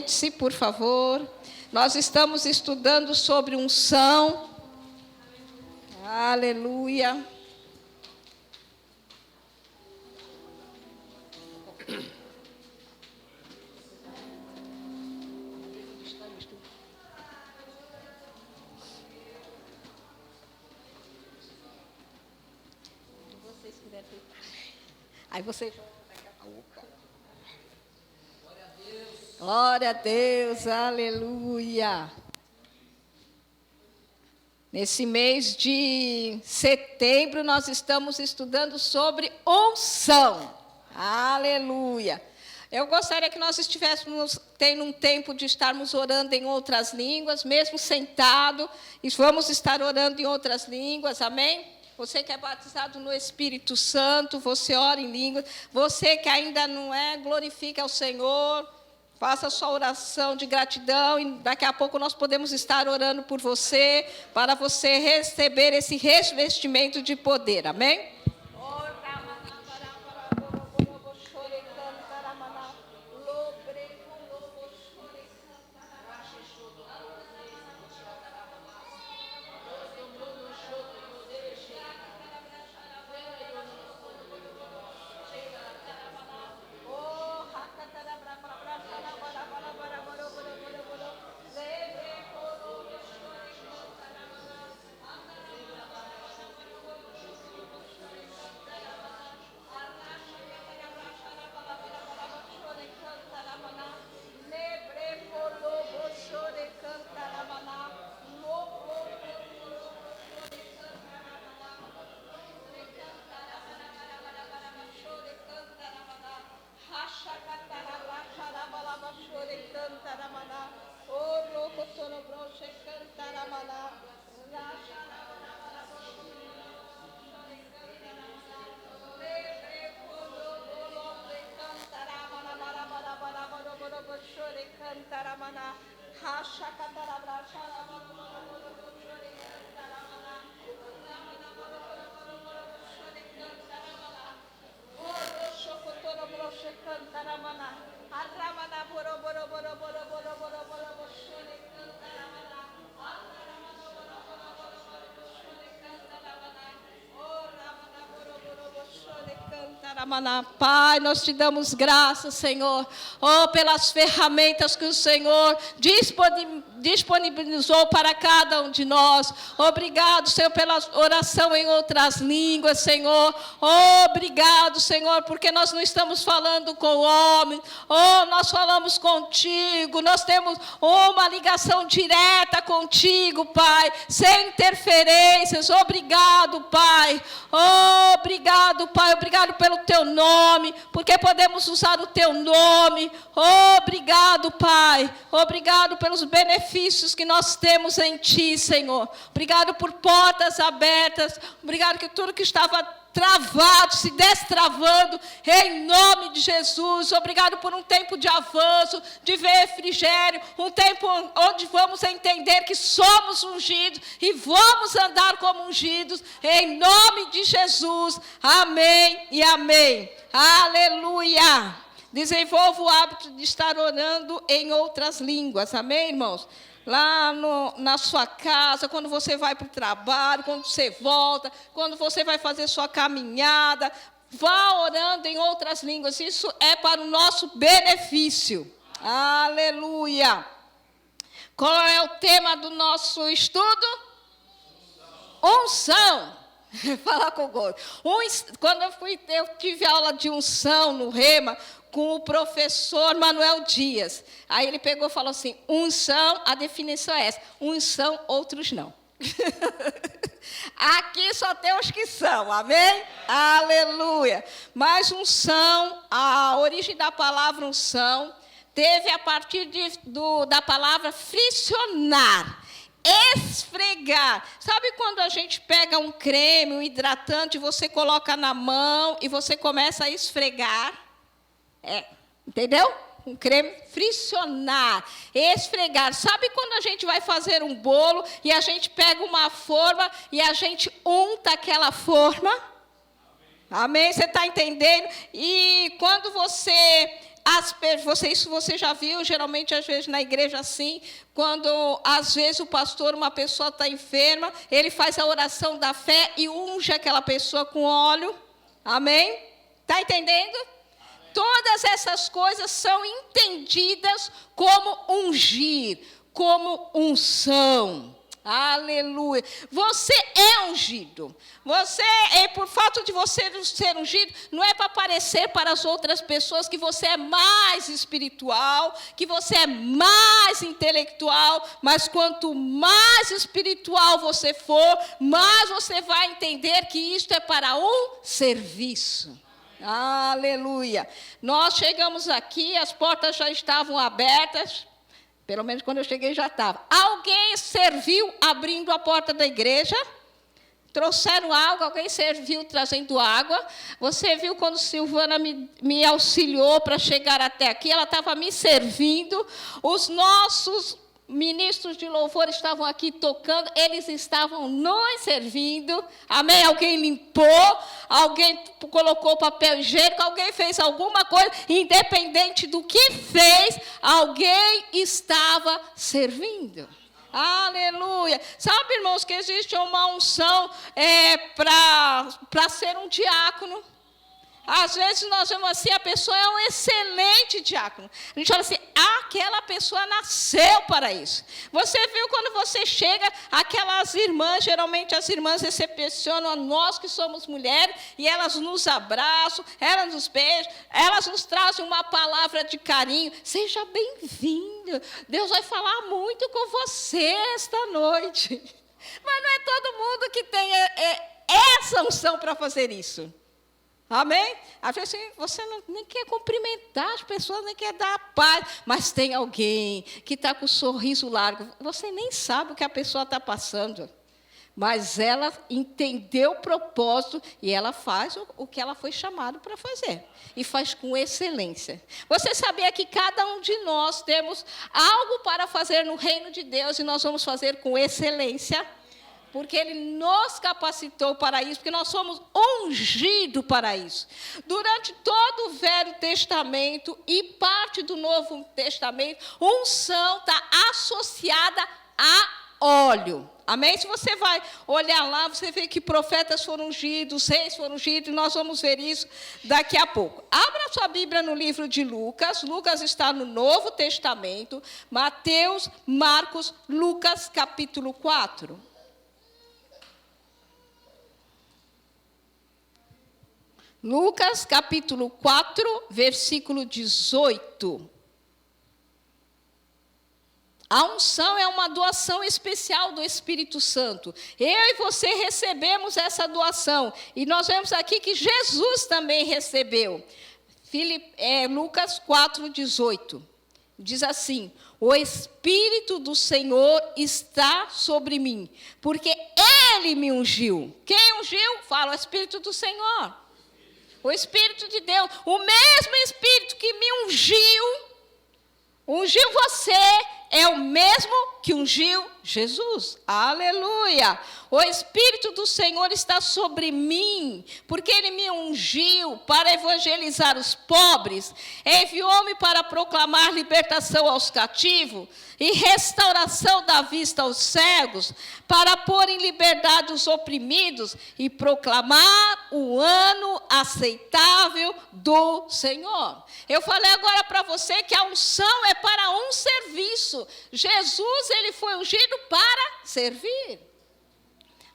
Sente-se, por favor. Nós estamos estudando sobre unção. Aleluia. Aí você... Glória a Deus, aleluia. Nesse mês de setembro, nós estamos estudando sobre unção. Aleluia. Eu gostaria que nós estivéssemos tendo um tempo de estarmos orando em outras línguas, mesmo sentado, e vamos estar orando em outras línguas, amém? Você que é batizado no Espírito Santo, você ora em línguas. Você que ainda não é, glorifique ao Senhor. Faça a sua oração de gratidão. E daqui a pouco nós podemos estar orando por você, para você receber esse revestimento de poder. Amém? Pai, nós te damos graças, Senhor, pelas ferramentas que o Senhor disponibilizou para cada um de nós. Obrigado, Senhor, pela oração em outras línguas, Senhor. Obrigado, Senhor, porque nós não estamos falando com o homem, nós falamos contigo, nós temos uma ligação direta contigo, Pai, sem interferências. Obrigado, Pai. Obrigado, Pai, obrigado pelo teu nome, porque podemos usar o teu nome. Obrigado, Pai, obrigado pelos benefícios que nós temos em ti, Senhor. Obrigado por portas abertas, obrigado que tudo que estava travado, se destravando, em nome de Jesus. Obrigado por um tempo de avanço, de refrigério, um tempo onde vamos entender que somos ungidos e vamos andar como ungidos, em nome de Jesus. Amém e amém. Aleluia. Desenvolva o hábito de estar orando em outras línguas, amém, irmãos? Lá na sua casa, quando você vai para o trabalho, quando você volta, quando você vai fazer sua caminhada, vá orando em outras línguas. Isso é para o nosso benefício. Aleluia. Qual é o tema do nosso estudo? Unção. Falar com o Gomes. Quando eu tive aula de unção no Rema, com o professor Manuel Dias. Aí ele pegou e falou assim, unção, a definição é essa, unção, outros não. Aqui só tem os que são, amém? Aleluia. Mas unção, a origem da palavra unção, teve a partir da palavra friccionar, esfregar. Sabe quando a gente pega um creme, um hidratante, você coloca na mão e você começa a esfregar? Entendeu? Um creme, friccionar, esfregar. Sabe quando a gente vai fazer um bolo e a gente pega uma forma e a gente unta aquela forma? Amém? Você está entendendo? E quando você Isso você já viu, geralmente, às vezes, na igreja assim, quando, às vezes, o pastor, uma pessoa está enferma, ele faz a oração da fé e unge aquela pessoa com óleo. Amém? Está entendendo? Amém. Todas essas coisas são entendidas como ungir, como unção. Aleluia. Você é ungido. Por fato de você ser ungido, não é para parecer para as outras pessoas que você é mais espiritual, que você é mais intelectual, mas quanto mais espiritual você for, mais você vai entender que isto é para um serviço. Aleluia. Nós chegamos aqui, as portas já estavam abertas. Pelo menos quando eu cheguei já estava. Alguém serviu abrindo a porta da igreja? Trouxeram água, alguém serviu trazendo água. Você viu quando Silvana me auxiliou para chegar até aqui? Ela estava me servindo. Os nossos ministros de louvor estavam aqui tocando, eles estavam nos servindo. Amém? Alguém limpou, alguém colocou papel higiênico, alguém fez alguma coisa, independente do que fez, alguém estava servindo. Aleluia. Sabe, irmãos, que existe uma unção para ser um diácono. Às vezes nós vemos assim, a pessoa é um excelente diácono. A gente fala assim, aquela pessoa nasceu para isso. Você viu quando você chega, aquelas irmãs, geralmente as irmãs recepcionam a nós que somos mulheres, e elas nos abraçam, elas nos beijam, elas nos trazem uma palavra de carinho. Seja bem-vindo. Deus vai falar muito com você esta noite. Mas não é todo mundo que tem essa unção para fazer isso. Amém? Às vezes você nem quer cumprimentar as pessoas, nem quer dar a paz, mas tem alguém que está com o sorriso largo. Você nem sabe o que a pessoa está passando, mas ela entendeu o propósito e ela faz o que ela foi chamada para fazer. E faz com excelência. Você sabia que cada um de nós temos algo para fazer no reino de Deus e nós vamos fazer com excelência? Porque Ele nos capacitou para isso, porque nós somos ungidos para isso. Durante todo o Velho Testamento e parte do Novo Testamento, unção está associada a óleo. Amém? Se você vai olhar lá, você vê que profetas foram ungidos, reis foram ungidos, e nós vamos ver isso daqui a pouco. Abra sua Bíblia no livro de Lucas. Lucas está no Novo Testamento. Mateus, Marcos, Lucas, capítulo 4. Lucas, capítulo 4, versículo 18. A unção é uma doação especial do Espírito Santo. Eu e você recebemos essa doação. E nós vemos aqui que Jesus também recebeu. Lucas 4, 18. Diz assim: o Espírito do Senhor está sobre mim, porque Ele me ungiu. Quem ungiu? Fala, o Espírito do Senhor. O Espírito de Deus, o mesmo Espírito que me ungiu você, é o mesmo que ungiu Jesus. Aleluia! O Espírito do Senhor está sobre mim, porque Ele me ungiu para evangelizar os pobres, enviou-me para proclamar libertação aos cativos e restauração da vista aos cegos, para pôr em liberdade os oprimidos e proclamar o ano aceitável do Senhor. Eu falei agora para você que a unção é para um serviço. Jesus, Ele foi ungido para servir.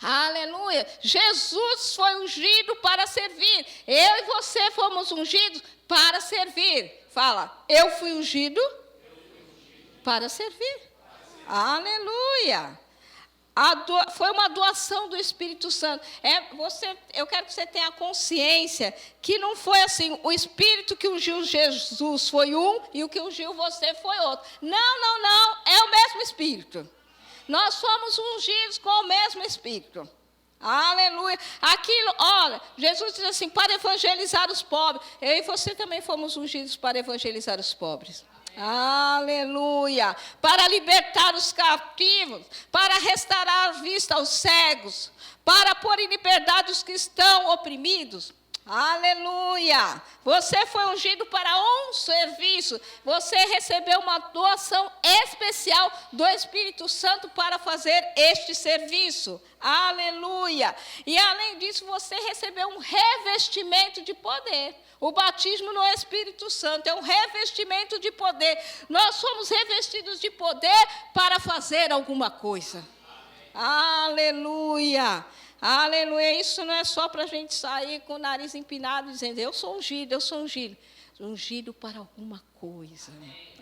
Aleluia. Jesus foi ungido para servir. Eu e você fomos ungidos para servir. Fala, eu fui ungido para servir. Aleluia. Foi uma doação do Espírito Santo. Eu quero que você tenha consciência que não foi assim, o Espírito que ungiu Jesus foi um e o que ungiu você foi outro. Não, é o mesmo Espírito. Nós somos ungidos com o mesmo Espírito. Aleluia. Aquilo, olha, Jesus diz assim, para evangelizar os pobres. Eu e você também fomos ungidos para evangelizar os pobres. Aleluia. Para libertar os cativos, para restaurar a vista aos cegos, para pôr em liberdade os que estão oprimidos. Aleluia! Você foi ungido para um serviço. Você recebeu uma doação especial do Espírito Santo para fazer este serviço. Aleluia! E além disso, você recebeu um revestimento de poder. O batismo no Espírito Santo é um revestimento de poder. Nós somos revestidos de poder para fazer alguma coisa. Aleluia! Aleluia, isso não é só para a gente sair com o nariz empinado dizendo, eu sou ungido, eu sou ungido. Ungido para alguma coisa.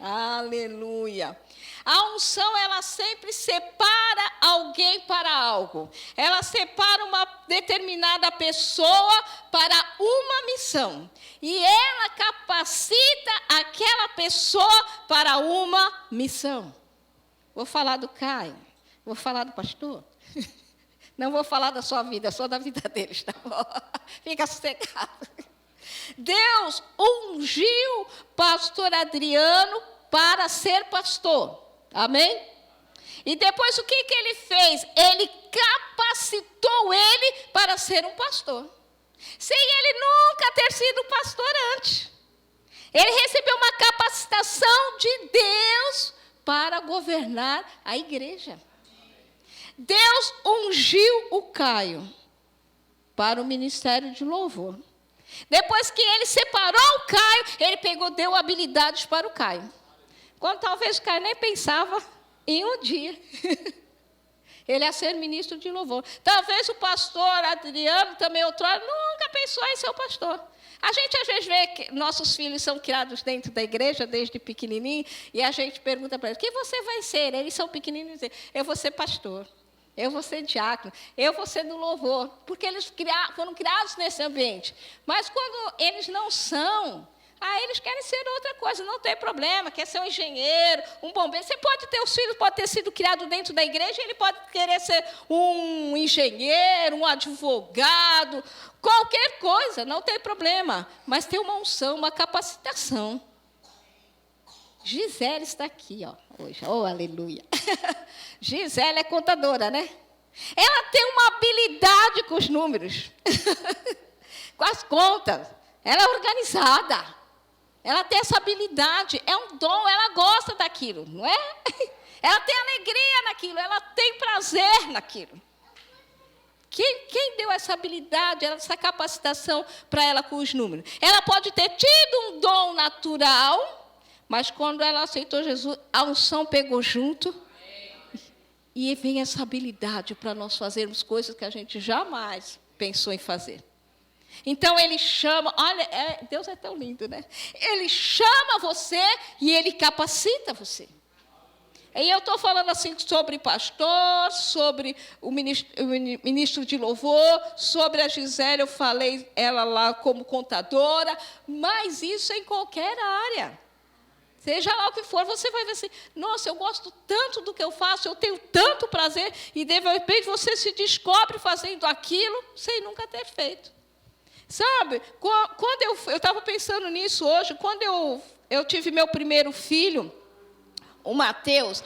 Aleluia. A unção, ela sempre separa alguém para algo. Ela separa uma determinada pessoa para uma missão. E ela capacita aquela pessoa para uma missão. Vou falar do Caio, vou falar do pastor. Não vou falar da sua vida, só da vida deles, tá bom? Fica sossegado. Deus ungiu pastor Adriano para ser pastor. Amém? E depois o que ele fez? Ele capacitou ele para ser um pastor. Sem ele nunca ter sido pastor antes. Ele recebeu uma capacitação de Deus para governar a igreja. Deus ungiu o Caio para o ministério de louvor. Depois que ele separou o Caio, ele deu habilidades para o Caio. Quando talvez o Caio nem pensava em um dia. Ele ia ser ministro de louvor. Talvez o pastor Adriano também outrora nunca pensou em ser o pastor. A gente às vezes vê que nossos filhos são criados dentro da igreja, desde pequenininho, e a gente pergunta para eles, o que você vai ser? Eles são pequeninos e dizem, eu vou ser pastor. Eu vou ser diácono, eu vou ser do louvor, porque eles foram criados nesse ambiente. Mas quando eles não são, eles querem ser outra coisa, não tem problema, quer ser um engenheiro, um bombeiro. Você pode ter, os filhos podem ter sido criados dentro da igreja, ele pode querer ser um engenheiro, um advogado, qualquer coisa, não tem problema. Mas tem uma unção, uma capacitação. Gisele está aqui, hoje. Oh, aleluia. Gisele é contadora, né? Ela tem uma habilidade com os números, com as contas. Ela é organizada. Ela tem essa habilidade. É um dom, ela gosta daquilo, não é? Ela tem alegria naquilo, ela tem prazer naquilo. Quem deu essa habilidade, essa capacitação para ela com os números? Ela pode ter tido um dom natural, mas quando ela aceitou Jesus, a unção pegou junto. E vem essa habilidade para nós fazermos coisas que a gente jamais pensou em fazer. Então, ele chama, olha, Deus é tão lindo, né? Ele chama você e ele capacita você. E eu estou falando assim sobre pastor, sobre o ministro de louvor, sobre a Gisele, eu falei ela lá como contadora, mas isso em qualquer área. Seja lá o que for, você vai ver assim, nossa, eu gosto tanto do que eu faço, eu tenho tanto prazer, e de repente você se descobre fazendo aquilo sem nunca ter feito. Sabe, quando eu estava pensando nisso hoje, quando eu tive meu primeiro filho, o Mateus,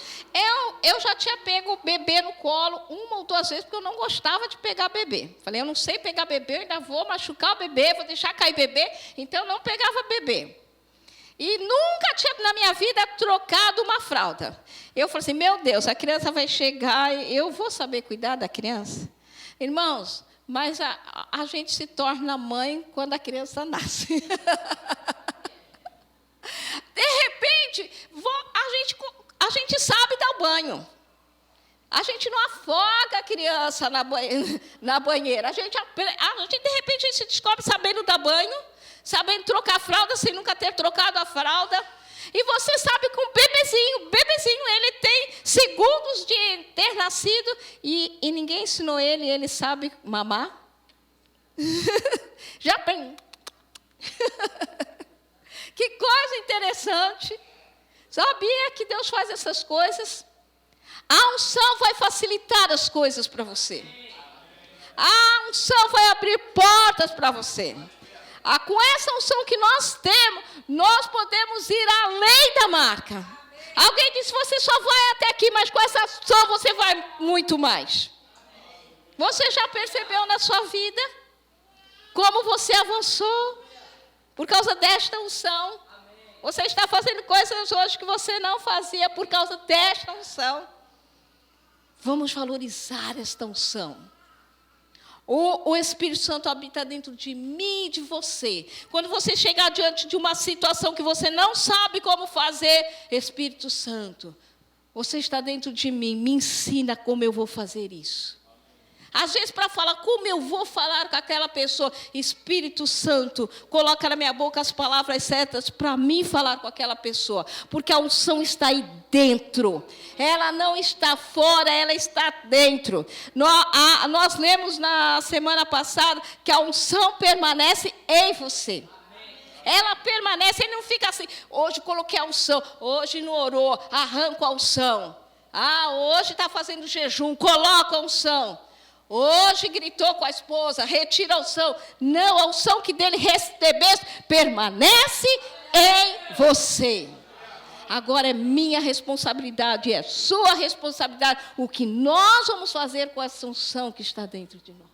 eu já tinha pego o bebê no colo 1 ou 2 vezes, porque eu não gostava de pegar bebê. Falei, eu não sei pegar bebê, eu ainda vou machucar o bebê, vou deixar cair bebê, então eu não pegava bebê. E nunca tinha na minha vida trocado uma fralda. Eu falei assim, meu Deus, a criança vai chegar, eu vou saber cuidar da criança? Irmãos, mas a gente se torna mãe quando a criança nasce. De repente, a gente sabe dar o banho. A gente não afoga a criança na banheira. A gente, de repente, se descobre sabendo dar banho, sabendo trocar a fralda sem nunca ter trocado a fralda. E você sabe que o bebezinho, ele tem segundos de ter nascido e ninguém ensinou ele sabe mamar. Já bem. Que coisa interessante. Sabia que Deus faz essas coisas? A unção vai facilitar as coisas para você. A unção vai abrir portas para você. Com essa unção que nós temos, nós podemos ir além da marca. Alguém disse, você só vai até aqui, mas com essa unção você vai muito mais. Você já percebeu na sua vida? como você avançou por causa desta unção. Você está fazendo coisas hoje que você não fazia por causa desta unção. Vamos valorizar esta unção. O Espírito Santo habita dentro de mim e de você. Quando você chegar diante de uma situação que você não sabe como fazer, Espírito Santo, você está dentro de mim, me ensina como eu vou fazer isso. Às vezes, para falar como eu vou falar com aquela pessoa, Espírito Santo, coloca na minha boca as palavras certas para mim falar com aquela pessoa. Porque a unção está aí dentro. Ela não está fora, ela está dentro. Nós lemos na semana passada que a unção permanece em você. Ela permanece, ele não fica assim, hoje coloquei a unção, hoje não orou, arranco a unção. Hoje está fazendo jejum, coloca a unção. Hoje gritou com a esposa, retira a unção. Não, a unção que dele recebeste permanece em você. Agora é minha responsabilidade, é sua responsabilidade. O que nós vamos fazer com essa unção que está dentro de nós.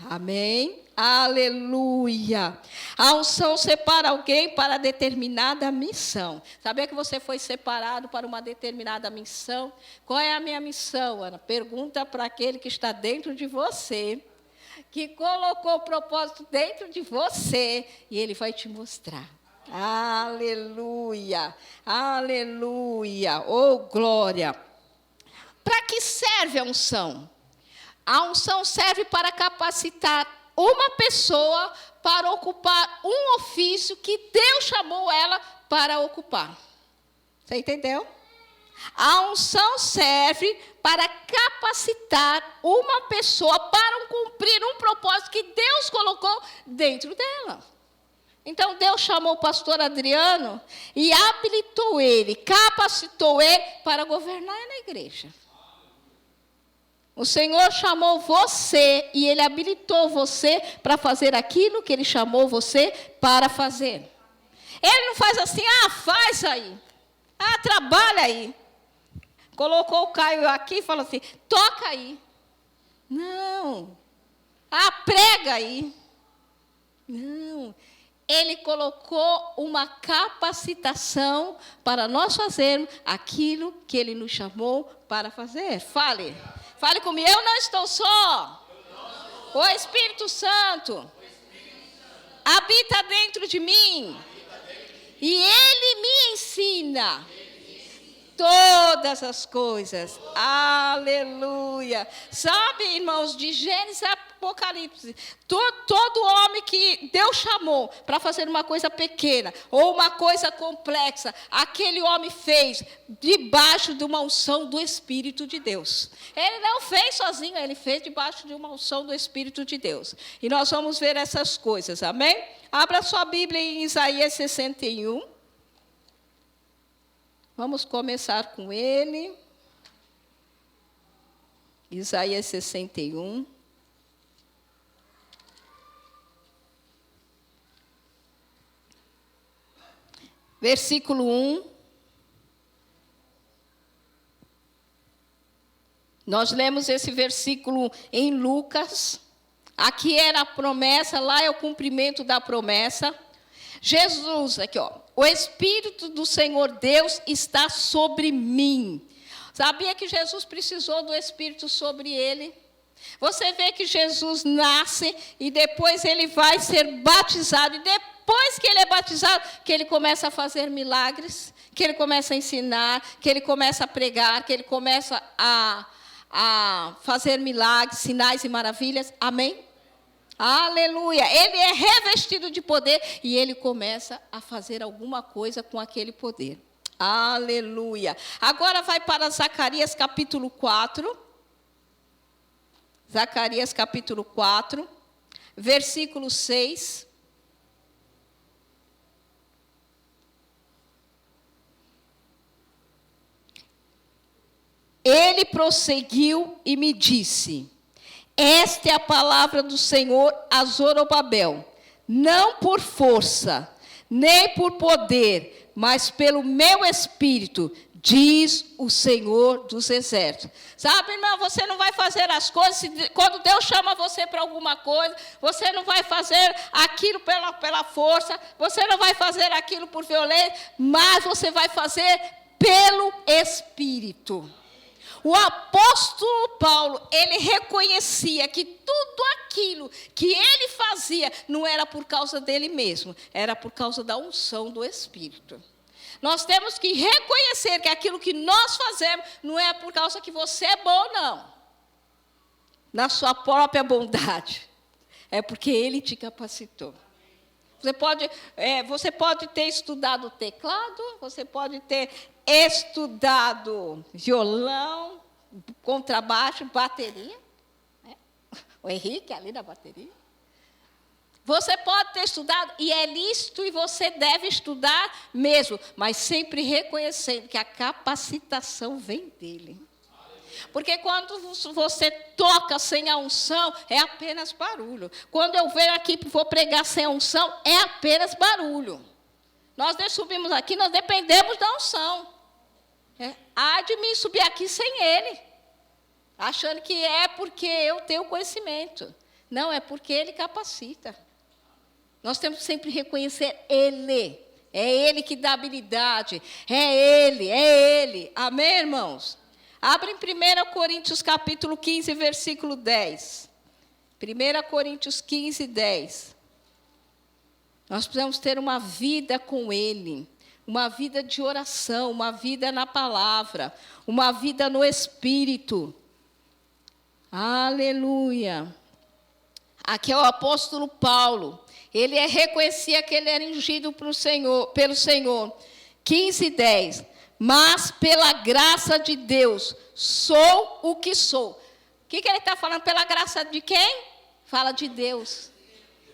Amém? Aleluia. A unção separa alguém para determinada missão. Sabia que você foi separado para uma determinada missão? Qual é a minha missão, Ana? Pergunta para aquele que está dentro de você, que colocou o propósito dentro de você, e ele vai te mostrar. Aleluia. Aleluia. Oh, glória. Para que serve a unção? A unção serve para capacitar uma pessoa para ocupar um ofício que Deus chamou ela para ocupar. Você entendeu? A unção serve para capacitar uma pessoa para cumprir um propósito que Deus colocou dentro dela. Então, Deus chamou o pastor Adriano e habilitou ele, capacitou ele para governar na igreja. O Senhor chamou você e Ele habilitou você para fazer aquilo que Ele chamou você para fazer. Ele não faz assim, faz aí. Trabalha aí. Colocou o Caio aqui e falou assim, toca aí. Não. Prega aí. Não. Ele colocou uma capacitação para nós fazermos aquilo que Ele nos chamou para fazer. Fale. Fale comigo, eu não estou só. O Espírito Santo habita dentro de mim. E Ele me ensina todas as coisas. Aleluia. Sabe, irmãos, de Gênesis a Apocalipse, todo homem que Deus chamou para fazer uma coisa pequena ou uma coisa complexa, aquele homem fez debaixo de uma unção do Espírito de Deus. Ele não fez sozinho, ele fez debaixo de uma unção do Espírito de Deus. E nós vamos ver essas coisas, amém? Abra sua Bíblia em Isaías 61. Vamos começar com ele. Isaías 61. Versículo 1. Nós lemos esse versículo em Lucas. Aqui era a promessa, lá é o cumprimento da promessa. Jesus, aqui ó. O Espírito do Senhor Deus está sobre mim. Sabia que Jesus precisou do Espírito sobre ele? Você vê que Jesus nasce e depois ele vai ser batizado. E depois que ele é batizado, que ele começa a fazer milagres, que ele começa a ensinar, que ele começa a pregar, que ele começa a fazer milagres, sinais e maravilhas. Amém? Aleluia. Ele é revestido de poder e ele começa a fazer alguma coisa com aquele poder. Aleluia. Agora vai para Zacarias capítulo 4. Zacarias capítulo 4, versículo 6. Ele prosseguiu e me disse: esta é a palavra do Senhor a Zorobabel, não por força, nem por poder, mas pelo meu Espírito, diz o Senhor dos Exércitos. Sabe, irmão, você não vai fazer as coisas, quando Deus chama você para alguma coisa, você não vai fazer aquilo pela força, você não vai fazer aquilo por violência, mas você vai fazer pelo Espírito. O apóstolo Paulo, ele reconhecia que tudo aquilo que ele fazia não era por causa dele mesmo, era por causa da unção do Espírito. Nós temos que reconhecer que aquilo que nós fazemos não é por causa que você é bom, não. Na sua própria bondade. É porque Ele te capacitou. Você pode ter estudado teclado, você pode ter estudado violão, contrabaixo, bateria. Né? O Henrique ali na bateria. Você pode ter estudado, e é lícito, e você deve estudar mesmo, mas sempre reconhecendo que a capacitação vem dele. Porque quando você toca sem a unção, é apenas barulho. Quando eu venho aqui e vou pregar sem a unção, é apenas barulho. Nós subimos aqui, nós dependemos da unção. Há de mim subir aqui sem ele, achando que é porque eu tenho conhecimento. Não, é porque ele capacita. Nós temos que sempre reconhecer Ele. É Ele que dá habilidade. É Ele. Amém, irmãos? Abre em 1 Coríntios capítulo 15, versículo 10. 1 Coríntios 15, 10. Nós precisamos ter uma vida com Ele. Uma vida de oração, uma vida na palavra. Uma vida no Espírito. Aleluia. Aqui é o apóstolo Paulo. Ele reconhecia que ele era ungido pelo Senhor. 15, 10. Mas pela graça de Deus, sou o que sou. O que ele está falando? Pela graça de quem? Fala de Deus.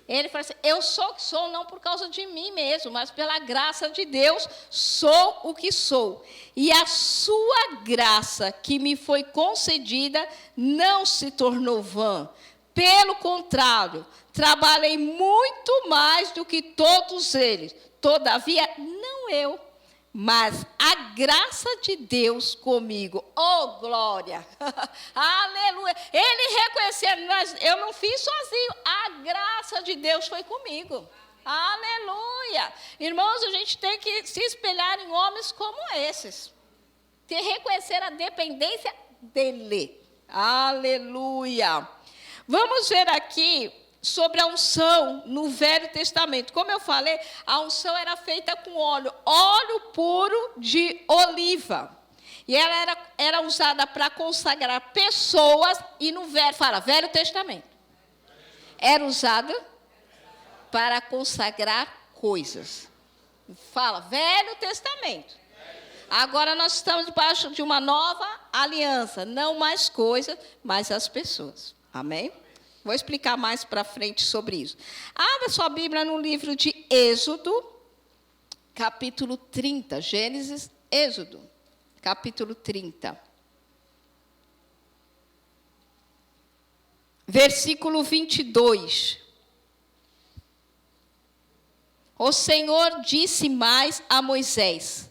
Ele fala assim, eu sou o que sou, não por causa de mim mesmo, mas pela graça de Deus, sou o que sou. E a sua graça que me foi concedida não se tornou vã. Pelo contrário, trabalhei muito mais do que todos eles. Todavia, não eu, mas a graça de Deus comigo. Oh, glória! Aleluia! Ele reconheceu, eu não fiz sozinho, a graça de Deus foi comigo. Aleluia! Irmãos, a gente tem que se espelhar em homens como esses. Reconhecer a dependência dele. Aleluia! Vamos ver aqui sobre a unção no Velho Testamento. Como eu falei, a unção era feita com óleo puro de oliva. E ela era usada para consagrar pessoas, e no Velho Testamento. Era usada para consagrar coisas. Fala, Velho Testamento. Agora nós estamos debaixo de uma nova aliança. Não mais coisas, mas as pessoas. Amém? Vou explicar mais para frente sobre isso. Abra sua Bíblia no livro de Êxodo, capítulo 30. Gênesis, Êxodo, capítulo 30. Versículo 22. O Senhor disse mais a Moisés: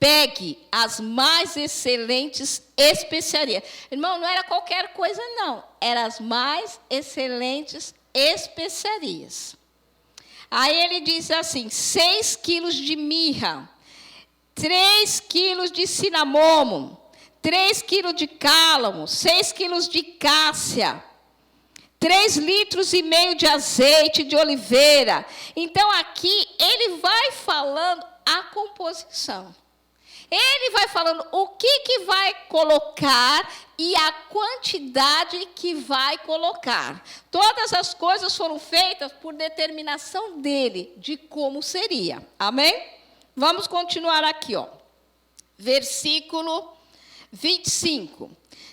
pegue as mais excelentes especiarias. Irmão, não era qualquer coisa, não. Eram as mais excelentes especiarias. Aí ele diz assim: 6 quilos de mirra, 3 quilos de cinamomo, 3 quilos de cálamo, 6 quilos de cássia, 3 litros e meio de azeite de oliveira. Então, aqui, ele vai falando a composição. Ele vai falando o que vai colocar e a quantidade que vai colocar. Todas as coisas foram feitas por determinação dele, de como seria. Amém? Vamos continuar aqui, ó. Versículo 25.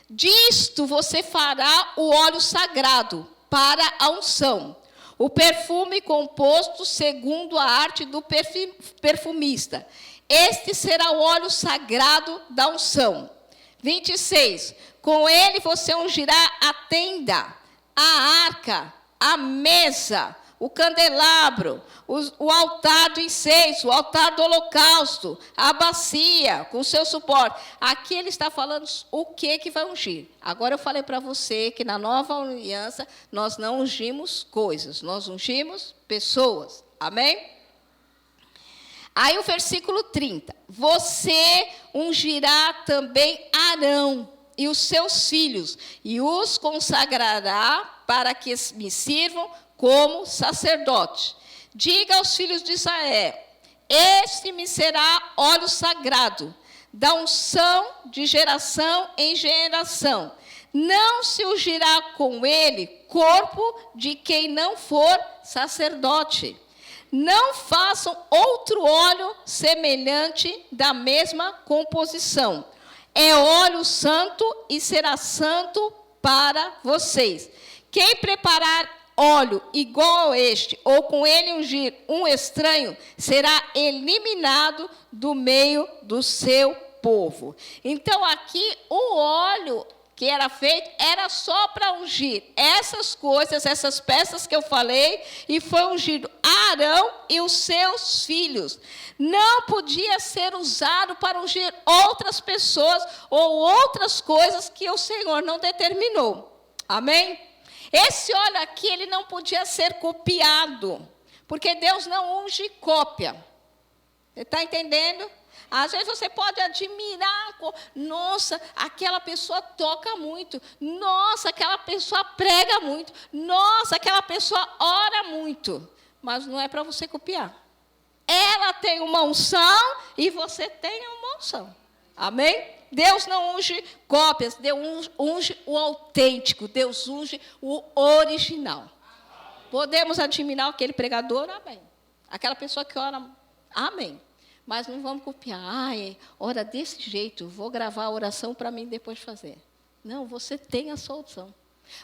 Disto você fará o óleo sagrado para a unção, o perfume composto segundo a arte do perfumista. Este será o óleo sagrado da unção. 26. Com ele você ungirá a tenda, a arca, a mesa, o candelabro, o altar do incenso, o altar do holocausto, a bacia com seu suporte. Aqui ele está falando o que vai ungir. Agora eu falei para você que na nova aliança nós não ungimos coisas, nós ungimos pessoas. Amém? Aí o versículo 30. Você ungirá também Arão e os seus filhos, e os consagrará para que me sirvam como sacerdote. Diga aos filhos de Israel: este me será óleo sagrado, da unção de geração em geração. Não se ungirá com ele corpo de quem não for sacerdote. Não façam outro óleo semelhante da mesma composição. É óleo santo e será santo para vocês. Quem preparar óleo igual a este, ou com ele ungir um estranho, será eliminado do meio do seu povo. Então, aqui, o óleo que era feito era só para ungir essas coisas, essas peças que eu falei, e foi ungido Arão e os seus filhos. Não podia ser usado para ungir outras pessoas ou outras coisas que o Senhor não determinou. Amém? Esse óleo aqui, ele não podia ser copiado, porque Deus não unge cópia. Você está entendendo? Às vezes você pode admirar, nossa, aquela pessoa toca muito, nossa, aquela pessoa prega muito, nossa, aquela pessoa ora muito, mas não é para você copiar. Ela tem uma unção e você tem uma unção. Amém? Deus não unge cópias, Deus unge o autêntico, Deus unge o original. Podemos admirar aquele pregador? Amém. Aquela pessoa que ora? Amém. Mas não vamos copiar. Ora desse jeito, vou gravar a oração para mim depois fazer. Não, você tem a solução.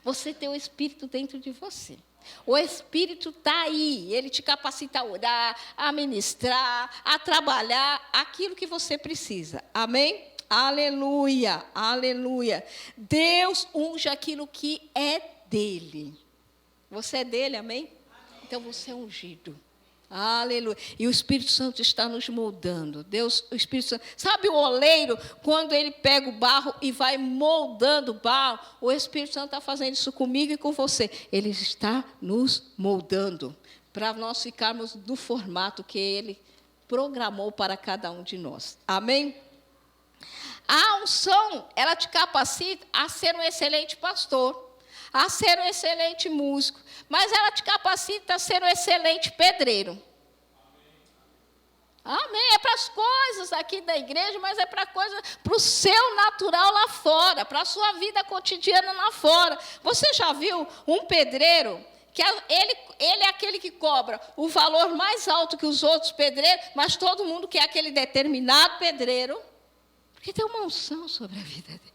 Você tem o Espírito dentro de você. O Espírito está aí. Ele te capacita a orar, a ministrar, a trabalhar aquilo que você precisa. Amém? Aleluia, aleluia. Deus unge aquilo que é dele. Você é dele, amém? Então você é ungido. Aleluia. E o Espírito Santo está nos moldando. Deus, o Espírito Santo. Sabe o oleiro, quando ele pega o barro e vai moldando o barro? O Espírito Santo está fazendo isso comigo e com você. Ele está nos moldando para nós ficarmos no formato que ele programou para cada um de nós. Amém? A unção, ela te capacita a ser um excelente pastor, a ser um excelente músico, mas ela te capacita a ser um excelente pedreiro. Amém. É para as coisas aqui da igreja, mas é para o seu natural lá fora, para a sua vida cotidiana lá fora. Você já viu um pedreiro, que ele é aquele que cobra o valor mais alto que os outros pedreiros, mas todo mundo quer aquele determinado pedreiro, porque tem uma unção sobre a vida dele.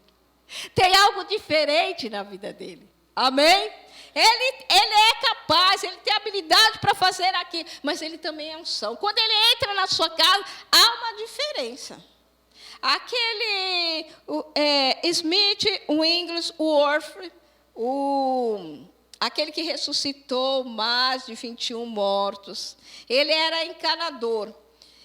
Tem algo diferente na vida dele. Amém? Ele é capaz, ele tem habilidade para fazer aquilo, mas ele também é unção. Quando ele entra na sua casa, há uma diferença. Aquele Smith Wigglesworth, aquele que ressuscitou mais de 21 mortos, ele era encanador.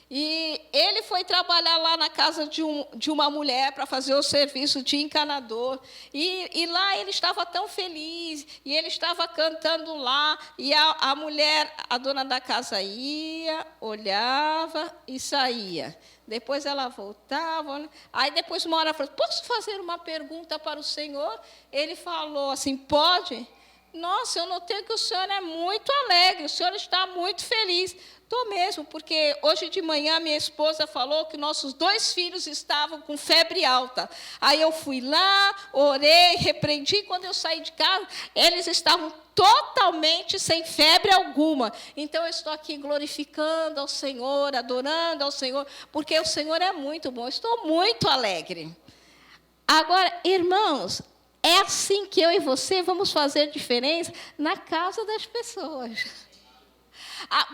E ele foi trabalhar lá na casa de uma mulher para fazer o serviço de encanador. E lá ele estava tão feliz, e ele estava cantando lá, e a mulher, a dona da casa, ia, olhava e saía. Depois ela voltava. Aí depois uma hora ela falou: posso fazer uma pergunta para o senhor? Ele falou assim: pode? Nossa, eu notei que o senhor é muito alegre, o senhor está muito feliz. Estou mesmo, porque hoje de manhã minha esposa falou que nossos 2 filhos estavam com febre alta. Aí eu fui lá, orei, repreendi. Quando eu saí de casa, eles estavam totalmente sem febre alguma. Então eu estou aqui glorificando ao Senhor, adorando ao Senhor, porque o Senhor é muito bom. Estou muito alegre. Agora, irmãos, é assim que eu e você vamos fazer diferença na casa das pessoas.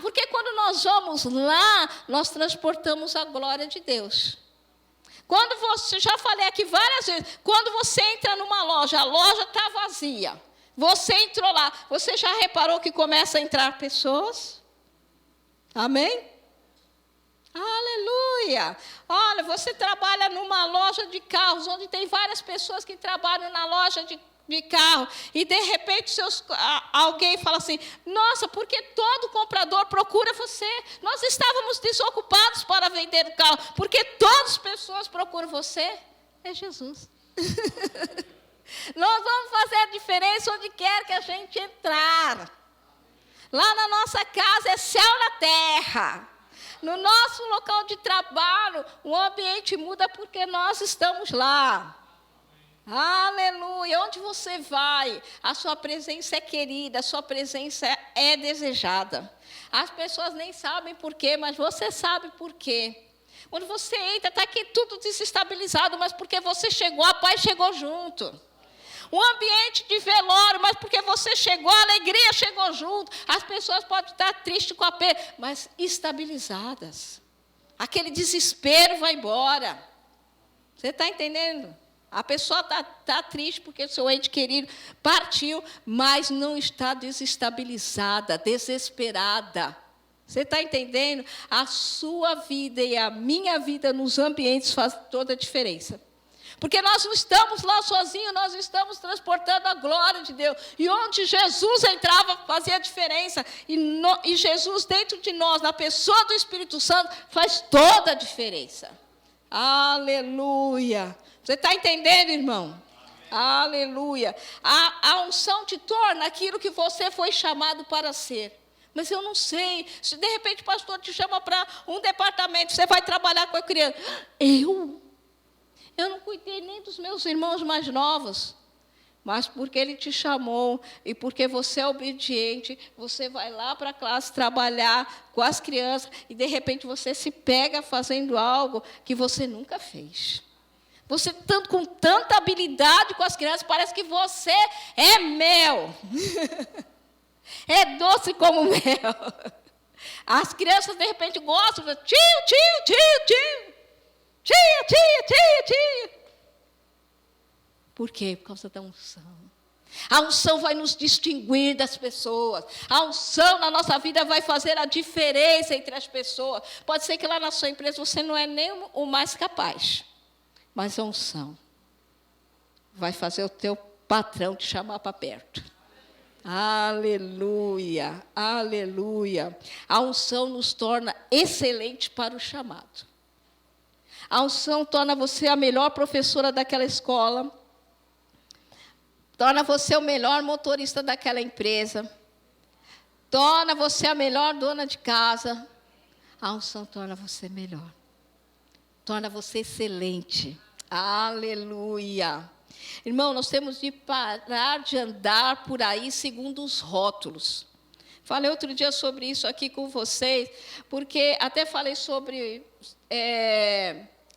Porque quando nós vamos lá, nós transportamos a glória de Deus. Já falei aqui várias vezes, quando você entra numa loja, a loja está vazia. Você entrou lá. Você já reparou que começa a entrar pessoas? Amém? Aleluia! Olha, você trabalha numa loja de carros, onde tem várias pessoas que trabalham na loja de carro, e de repente alguém fala assim, nossa, porque todo comprador procura você? Nós estávamos desocupados para vender o carro, porque todas as pessoas procuram você? É Jesus. Nós vamos fazer a diferença onde quer que a gente entrar. Lá na nossa casa é céu na terra. No nosso local de trabalho, o ambiente muda porque nós estamos lá. Aleluia. Onde você vai, a sua presença é querida, a sua presença é desejada. As pessoas nem sabem por quê, mas você sabe por quê. Quando você entra, está aqui tudo desestabilizado, mas porque você chegou, a paz chegou junto. Um ambiente de velório, mas porque você chegou, a alegria chegou junto. As pessoas podem estar tristes com a perda, mas estabilizadas. Aquele desespero vai embora. Você está entendendo? A pessoa está triste porque o seu ente querido partiu, mas não está desestabilizada, desesperada. Você está entendendo? A sua vida e a minha vida nos ambientes faz toda a diferença. Porque nós não estamos lá sozinhos, nós estamos transportando a glória de Deus. E onde Jesus entrava, fazia a diferença. E Jesus dentro de nós, na pessoa do Espírito Santo, faz toda a diferença. Aleluia. Você está entendendo, irmão? Amém. Aleluia. A unção te torna aquilo que você foi chamado para ser. Mas eu não sei. Se de repente o pastor te chama para um departamento, você vai trabalhar com a criança. Eu não cuidei nem dos meus irmãos mais novos. Mas porque ele te chamou e porque você é obediente, você vai lá para a classe trabalhar com as crianças e de repente você se pega fazendo algo que você nunca fez. Você com tanta habilidade com as crianças, parece que você é mel. É doce como mel. As crianças de repente gostam, tio. Tia. Por quê? Por causa da unção. A unção vai nos distinguir das pessoas. A unção na nossa vida vai fazer a diferença entre as pessoas. Pode ser que lá na sua empresa você não é nem o mais capaz. Mas a unção vai fazer o teu patrão te chamar para perto. Aleluia, aleluia. A unção nos torna excelente para o chamado. A unção torna você a melhor professora daquela escola. Torna você o melhor motorista daquela empresa. Torna você a melhor dona de casa. A unção torna você melhor. Torna você excelente. Aleluia. Irmão, nós temos de parar de andar por aí segundo os rótulos. Falei outro dia sobre isso aqui com vocês, porque até falei sobre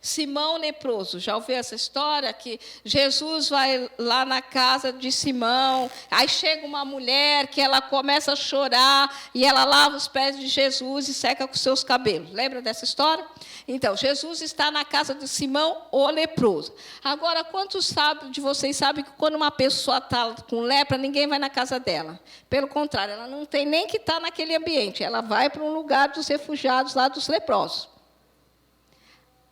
Simão leproso. Já ouviu essa história? Que Jesus vai lá na casa de Simão, aí chega uma mulher que ela começa a chorar, e ela lava os pés de Jesus e seca com seus cabelos. Lembra dessa história? Então, Jesus está na casa de Simão, o leproso. Agora, quantos de vocês sabem que quando uma pessoa está com lepra, ninguém vai na casa dela? Pelo contrário, ela não tem nem que estar naquele ambiente. Ela vai para um lugar dos refugiados lá dos leprosos.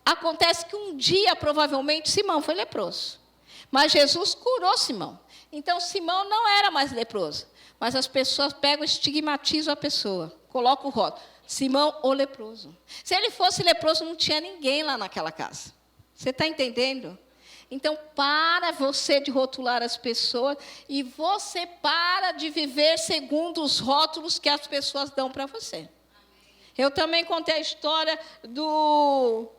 Acontece que um dia, provavelmente, Simão foi leproso. Mas Jesus curou Simão. Então, Simão não era mais leproso. Mas as pessoas pegam e estigmatizam a pessoa. Colocam o rótulo. Simão, o leproso. Se ele fosse leproso, não tinha ninguém lá naquela casa. Você está entendendo? Então, para você de rotular as pessoas e você para de viver segundo os rótulos que as pessoas dão para você. Eu também contei a história do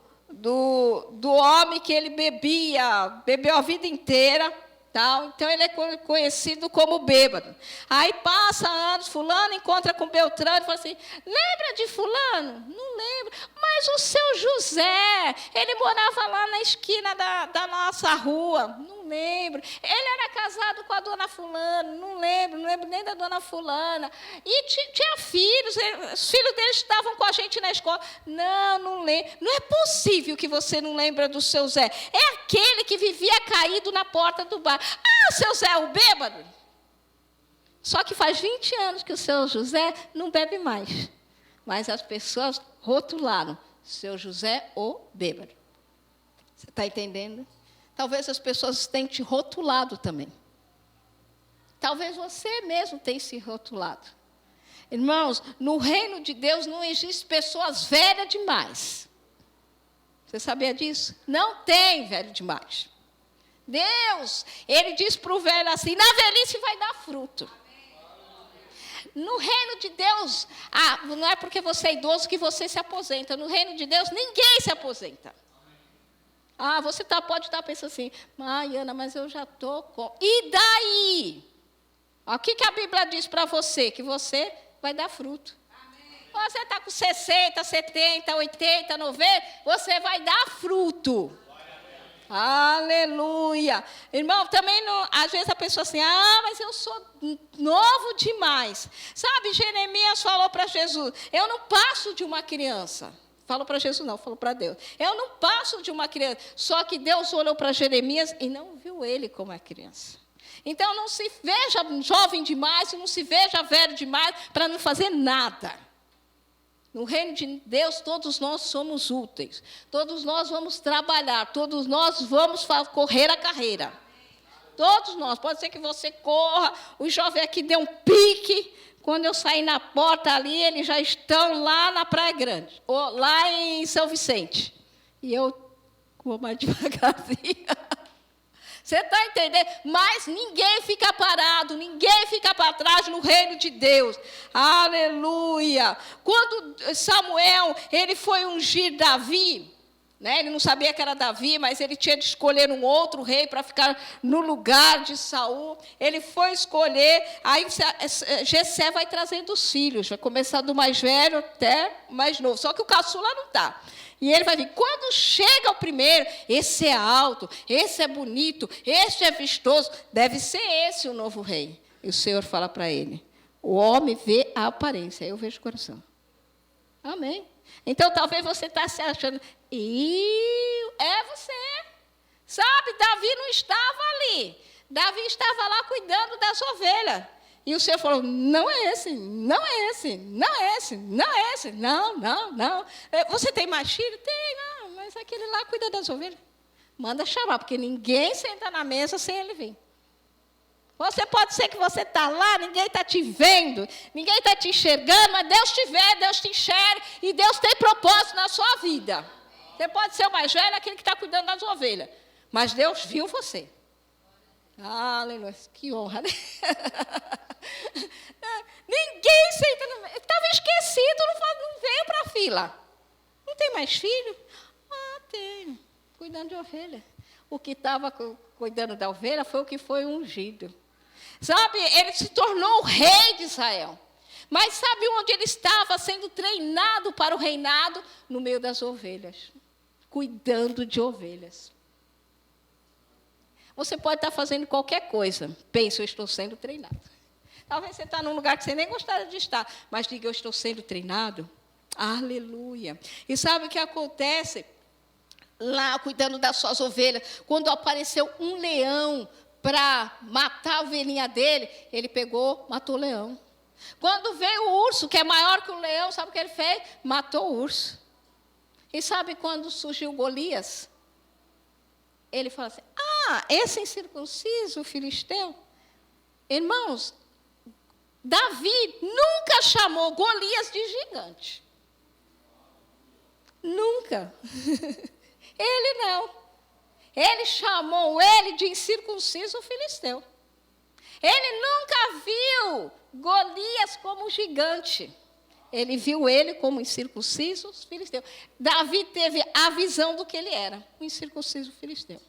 homem que ele bebeu a vida inteira, tal. Então ele é conhecido como bêbado. Aí passa anos, fulano encontra com Beltrano e fala assim, lembra de fulano? Não lembro. Mas o seu José, ele morava lá na esquina da nossa rua. Não lembro. Ele era casado com a dona fulana. Não lembro nem da dona fulana. E tinha filhos, os filhos deles estavam com a gente na escola. Não lembro. Não é possível que você não lembra do seu Zé. É aquele que vivia caído na porta do bar. Ah, seu Zé, o bêbado. Só que faz 20 anos que o seu José não bebe mais. Mas as pessoas rotularam, seu José o bêbado. Você está entendendo? Talvez as pessoas tenham te rotulado também. Talvez você mesmo tenha se rotulado. Irmãos, no reino de Deus não existe pessoas velhas demais. Você sabia disso? Não tem velho demais. Deus, Ele diz para o velho assim, na velhice vai dar fruto. No reino de Deus, não é porque você é idoso que você se aposenta. No reino de Deus, ninguém se aposenta. Você pode estar pensando assim, Ana, mas eu já estou com... E daí? O que a Bíblia diz para você? Que você vai dar fruto. Amém. Você está com 60, 70, 80, 90, você vai dar fruto. Aleluia. Irmão, também não, às vezes a pessoa assim, mas eu sou novo demais. Sabe, Jeremias falou para Jesus, eu não passo de uma criança. Falou para Jesus não, falou para Deus. Eu não passo de uma criança. Só que Deus olhou para Jeremias e não viu ele como uma criança. Então não se veja jovem demais e não se veja velho demais para não fazer nada. No reino de Deus, todos nós somos úteis. Todos nós vamos trabalhar. Todos nós vamos correr a carreira. Todos nós. Pode ser que você corra. O jovem aqui deu um pique. Quando eu sair na porta ali, eles já estão lá na Praia Grande. Ou lá em São Vicente. E eu vou mais devagarzinho. Você está entendendo? Mas ninguém fica parado, ninguém fica para trás no reino de Deus. Aleluia! Quando Samuel, ele foi ungir Davi, né? Ele não sabia que era Davi, mas ele tinha de escolher um outro rei para ficar no lugar de Saul. Ele foi escolher, aí Jessé vai trazendo os filhos, vai começar do mais velho até o mais novo. Só que o caçula não está. E ele vai vir, quando chega o primeiro, esse é alto, esse é bonito, esse é vistoso, deve ser esse o novo rei. E o Senhor fala para ele, o homem vê a aparência, eu vejo o coração. Amém. Então, talvez você está se achando, é você. Sabe, Davi não estava ali. Davi estava lá cuidando das ovelhas. E o Senhor falou, não é esse, não é esse, não é esse, não é esse, não. Você tem mais filho? Tem, não, mas aquele lá cuida das ovelhas. Manda chamar, porque ninguém senta na mesa sem ele vir. Você pode ser que você está lá, ninguém está te vendo, ninguém está te enxergando, mas Deus te vê, Deus te enxerga, e Deus tem propósito na sua vida. Você pode ser o mais velho, aquele que está cuidando das ovelhas, mas Deus viu você. Aleluia, que honra, né? Ninguém senta no meio. Estava esquecido, não veio para a fila. Não tem mais filho? Tenho. Cuidando de ovelha. O que estava cuidando da ovelha foi o que foi ungido. Sabe, ele se tornou o rei de Israel. Mas sabe onde ele estava sendo treinado para o reinado? No meio das ovelhas. Cuidando de ovelhas. Você pode estar fazendo qualquer coisa. Pense, eu estou sendo treinado. Talvez você está num lugar que você nem gostaria de estar, mas diga, eu estou sendo treinado. Aleluia. E sabe o que acontece? Lá, cuidando das suas ovelhas, quando apareceu um leão para matar a ovelhinha dele, ele pegou, matou o leão. Quando veio o urso, que é maior que o leão, sabe o que ele fez? Matou o urso. E sabe quando surgiu Golias? Ele fala assim, esse incircunciso filisteu? Irmãos, Davi nunca chamou Golias de gigante. Nunca. Ele não. Ele chamou ele de incircunciso filisteu. Ele nunca viu Golias como gigante. Ele viu ele como incircunciso filisteu. Davi teve a visão do que ele era, um incircunciso filisteu.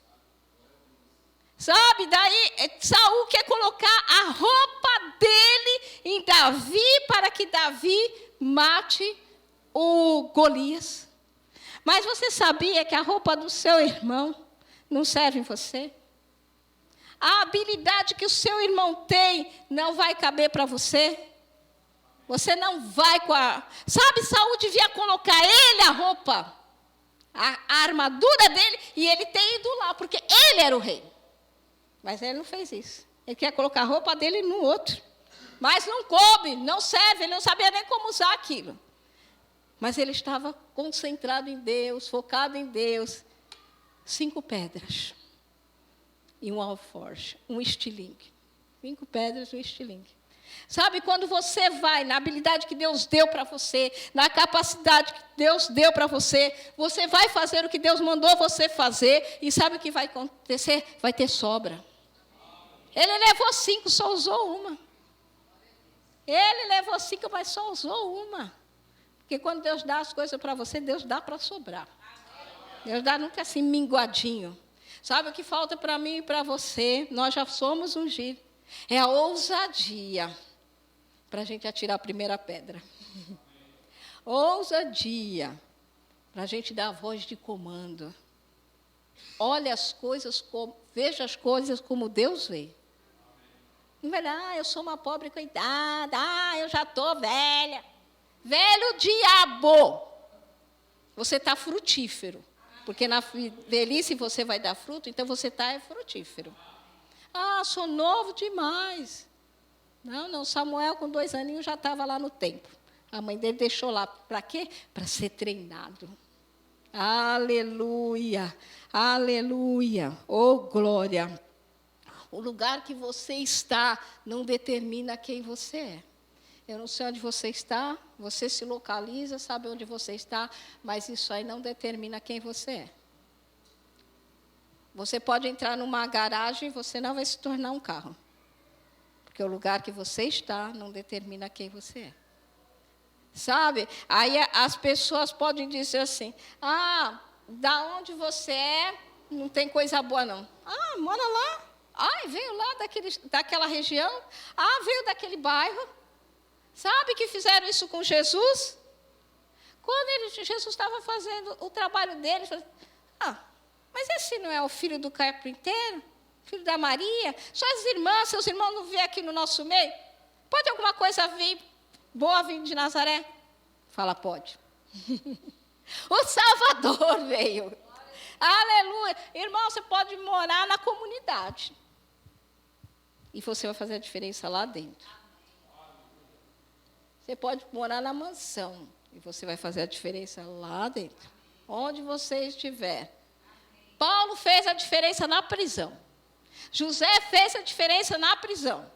Sabe, daí Saul quer colocar a roupa dele em Davi para que Davi mate o Golias. Mas você sabia que a roupa do seu irmão não serve em você? A habilidade que o seu irmão tem não vai caber para você? Você não vai com a... Sabe, Saul devia colocar ele a roupa, a armadura dele, e ele ter ido lá, porque ele era o rei. Mas ele não fez isso. Ele quer colocar a roupa dele no outro. Mas não coube, não serve, ele não sabia nem como usar aquilo. Mas ele estava concentrado em Deus, focado em Deus. 5 pedras e um alforje, um estilingue. 5 pedras e um estilingue. Sabe, quando você vai na habilidade que Deus deu para você, na capacidade que Deus deu para você, você vai fazer o que Deus mandou você fazer, e sabe o que vai acontecer? Vai ter sobra. Ele levou 5, só usou uma. Ele levou 5, mas só usou uma. Porque quando Deus dá as coisas para você, Deus dá para sobrar. Deus dá nunca assim minguadinho. Sabe o que falta para mim e para você? Nós já somos ungidos. É a ousadia para a gente atirar a primeira pedra. Ousadia para a gente dar a voz de comando. Olha as coisas, veja as coisas como Deus vê. Não vai dar, eu sou uma pobre coitada, eu já estou velha. Velho diabo! Você está frutífero. Porque na velhice você vai dar fruto, então você está frutífero. Sou novo demais. Não, Samuel com 2 aninhos já estava lá no templo. A mãe dele deixou lá. Para quê? Para ser treinado. Aleluia, aleluia, oh glória. O lugar que você está não determina quem você é. Eu não sei onde você está, você se localiza, sabe onde você está, mas isso aí não determina quem você é. Você pode entrar numa garagem e você não vai se tornar um carro. Porque o lugar que você está não determina quem você é. Sabe? Aí as pessoas podem dizer assim, da onde você é, não tem coisa boa não. Mora lá. Veio lá daquela região. Veio daquele bairro. Sabe que fizeram isso com Jesus? Quando Jesus estava fazendo o trabalho dele, ele falou, mas esse não é o filho do carpinteiro? Filho da Maria? Suas irmãs, seus irmãos não vêm aqui no nosso meio? Pode alguma coisa boa vir de Nazaré? Fala, pode. O Salvador veio. Aleluia. Irmão, você pode morar na comunidade. E você vai fazer a diferença lá dentro. Você pode morar na mansão. E você vai fazer a diferença lá dentro. Onde você estiver. Paulo fez a diferença na prisão. José fez a diferença na prisão.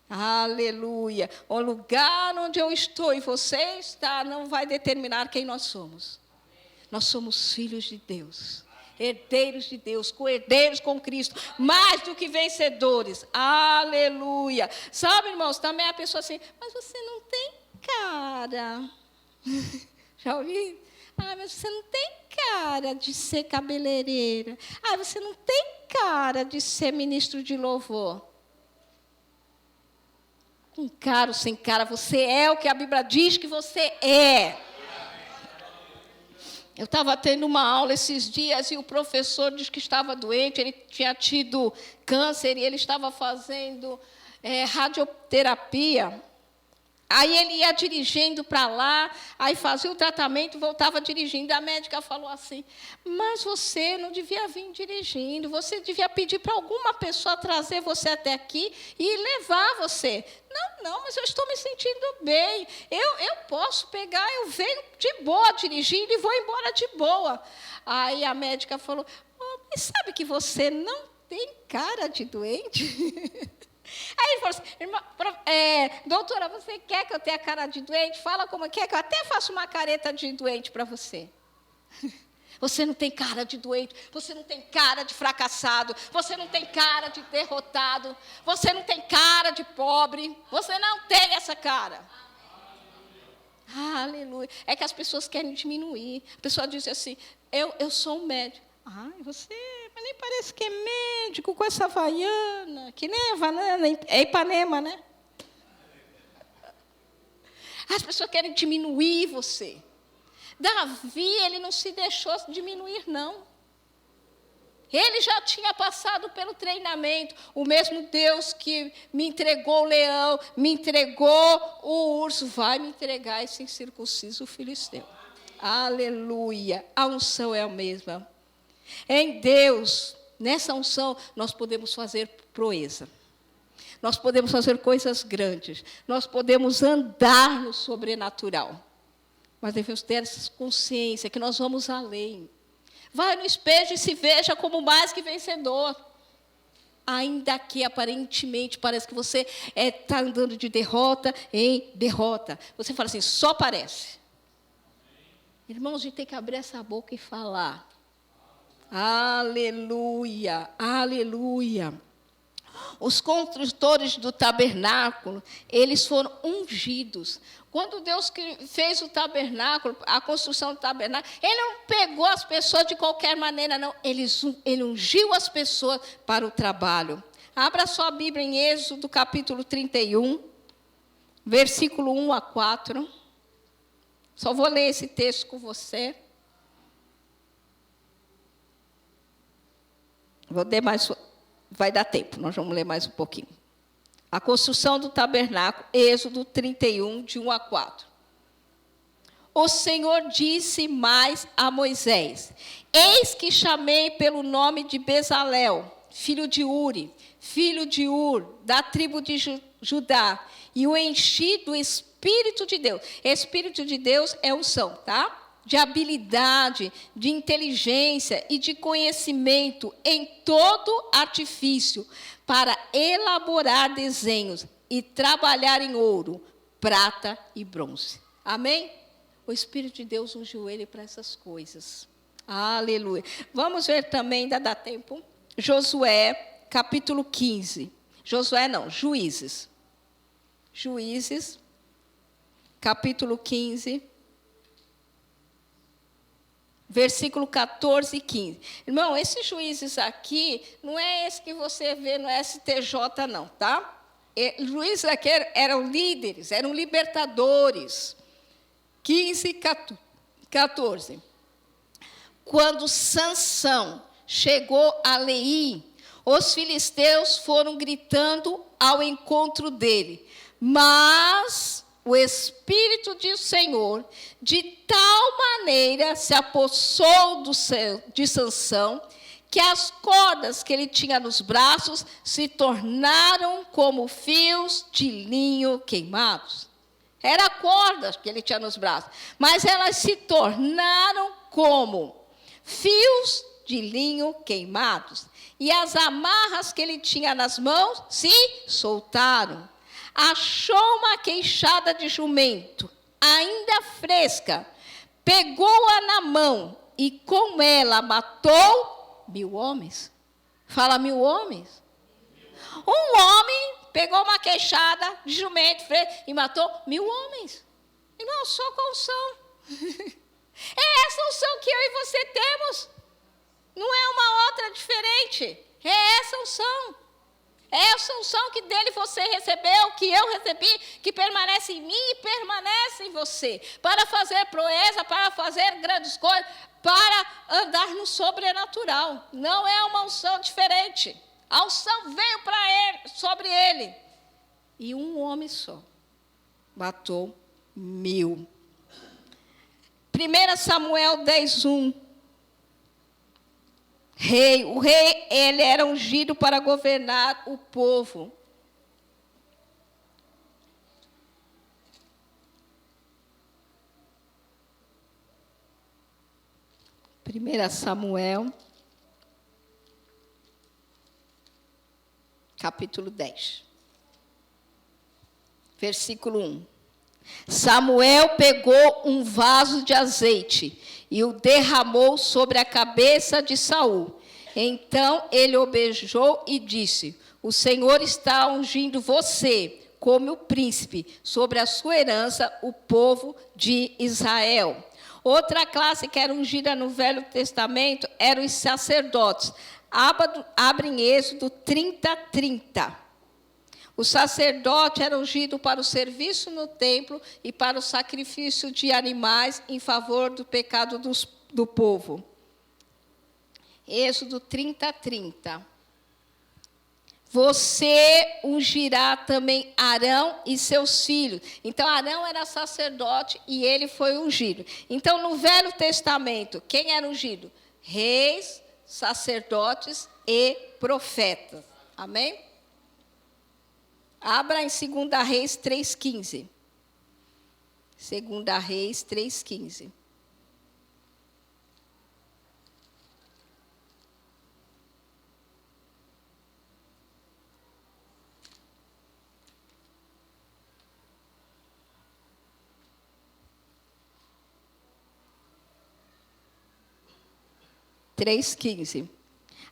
Aleluia. O lugar onde eu estou e você está não vai determinar quem nós somos. Nós somos filhos de Deus. Herdeiros de Deus, co-herdeiros com Cristo, mais do que vencedores. Aleluia. Sabe, irmãos, também a pessoa assim, mas você não tem cara. Já ouvi? Mas você não tem cara de ser cabeleireira. Você não tem cara de ser ministro de louvor. Com cara ou sem cara, você é o que a Bíblia diz que você é. Eu estava tendo uma aula esses dias e o professor disse que estava doente, ele tinha tido câncer e ele estava fazendo radioterapia. Aí ele ia dirigindo para lá, aí fazia o tratamento, voltava dirigindo. A médica falou assim, mas você não devia vir dirigindo, você devia pedir para alguma pessoa trazer você até aqui e levar você. Não, mas eu estou me sentindo bem. Eu posso pegar, eu venho de boa dirigindo e vou embora de boa. Aí a médica falou, mas sabe que você não tem cara de doente? Aí ele falou assim, doutora, você quer que eu tenha cara de doente? Fala como quer que eu até faça uma careta de doente para você. Você não tem cara de doente, você não tem cara de fracassado, você não tem cara de derrotado, você não tem cara de pobre, você não tem essa cara. Aleluia. É que as pessoas querem diminuir. A pessoa diz assim, eu sou um médico. Você mas nem parece que é médico com essa havaiana, que nem Havaiana, é Ipanema, né? As pessoas querem diminuir você. Davi, ele não se deixou diminuir, não. Ele já tinha passado pelo treinamento. O mesmo Deus que me entregou o leão, me entregou o urso, vai me entregar esse incircunciso filisteu. Aleluia. A unção é a mesma. Em Deus, nessa unção, nós podemos fazer proeza. Nós podemos fazer coisas grandes. Nós podemos andar no sobrenatural. Mas devemos ter essa consciência que nós vamos além. Vai no espelho e se veja como mais que vencedor. Ainda que aparentemente parece que você está andando de derrota em derrota. Você fala assim, só parece. Irmãos, a gente tem que abrir essa boca e falar. Aleluia, aleluia. Os construtores do tabernáculo, eles foram ungidos. Quando Deus fez o tabernáculo, a construção do tabernáculo, Ele não pegou as pessoas de qualquer maneira, não. Ele ungiu as pessoas para o trabalho. Abra sua Bíblia em Êxodo, capítulo 31, versículo 1 a 4. Só vou ler esse texto com você. Vou ler mais, vai dar tempo, nós vamos ler mais um pouquinho. A construção do tabernáculo, Êxodo 31, de 1 a 4. O Senhor disse mais a Moisés: eis que chamei pelo nome de Bezalel, filho de Uri, filho de Ur, da tribo de Judá, e o enchi do Espírito de Deus. Espírito de Deus é unção, tá? De habilidade, de inteligência e de conhecimento em todo artifício, para elaborar desenhos e trabalhar em ouro, prata e bronze. Amém? O Espírito de Deus ungiu ele para essas coisas. Aleluia. Vamos ver também, ainda dá tempo, Josué, capítulo 15. Josué não, Juízes. Juízes, capítulo 15. Versículo 14 e 15. Irmão, esses juízes aqui, não é esse que você vê no STJ, não, tá? Juízes aqui eram líderes, eram libertadores. 15 e 14. Quando Sansão chegou a Leí, os filisteus foram gritando ao encontro dele. Mas o Espírito do Senhor, de tal maneira, se apossou de Sansão, que as cordas que ele tinha nos braços se tornaram como fios de linho queimados. Era cordas que ele tinha nos braços, mas elas se tornaram como fios de linho queimados. E as amarras que ele tinha nas mãos se soltaram. Achou uma queixada de jumento, ainda fresca, pegou-a na mão e com ela matou 1.000 homens. Fala 1.000 homens. Um homem pegou uma queixada de jumento fresca e matou 1.000 homens. Irmão, só com unção. É essa unção que eu e você temos. Não é uma outra diferente. É essa unção. É essa unção que dele você recebeu, que eu recebi, que permanece em mim e permanece em você. Para fazer proeza, para fazer grandes coisas, para andar no sobrenatural. Não é uma unção diferente. A unção veio para ele, sobre ele. E um homem só matou 1.000. 1 Samuel 10:1. O rei, ele era ungido para governar o povo. Primeira Samuel, capítulo 10, versículo 1. Samuel pegou um vaso de azeite e o derramou sobre a cabeça de Saul. Então ele o beijou e disse: o Senhor está ungindo você como o príncipe sobre a sua herança, o povo de Israel. Outra classe que era ungida no Velho Testamento eram os sacerdotes. Abre em Êxodo 30:30. O sacerdote era ungido para o serviço no templo e para o sacrifício de animais em favor do pecado do povo. Êxodo 30:30. Você ungirá também Arão e seus filhos. Então, Arão era sacerdote e ele foi ungido. Então, no Velho Testamento, quem era ungido? Reis, sacerdotes e profetas. Amém? Abra em 2 Reis 3,15. 2 Reis 3,15.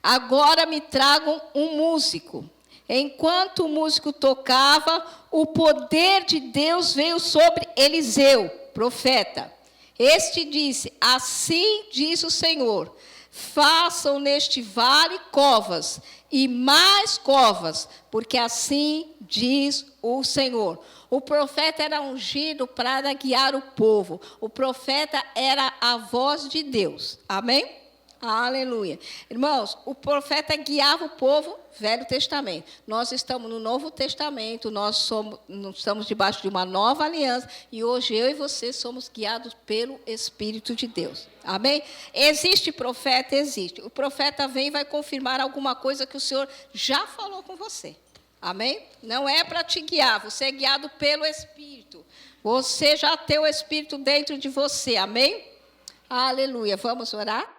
Agora me tragam um músico. Enquanto o músico tocava, o poder de Deus veio sobre Eliseu, profeta. Este disse: assim diz o Senhor, façam neste vale covas, e mais covas, porque assim diz o Senhor. O profeta era ungido para guiar o povo. O profeta era a voz de Deus. Amém? Aleluia. Irmãos, o profeta guiava o povo, Velho Testamento. Nós estamos no Novo Testamento, nós estamos debaixo de uma nova aliança, e hoje eu e você somos guiados pelo Espírito de Deus. Amém? Existe profeta? Existe. O profeta vem e vai confirmar alguma coisa que o Senhor já falou com você. Amém? Não é para te guiar, você é guiado pelo Espírito. Você já tem o Espírito dentro de você. Amém? Aleluia. Vamos orar?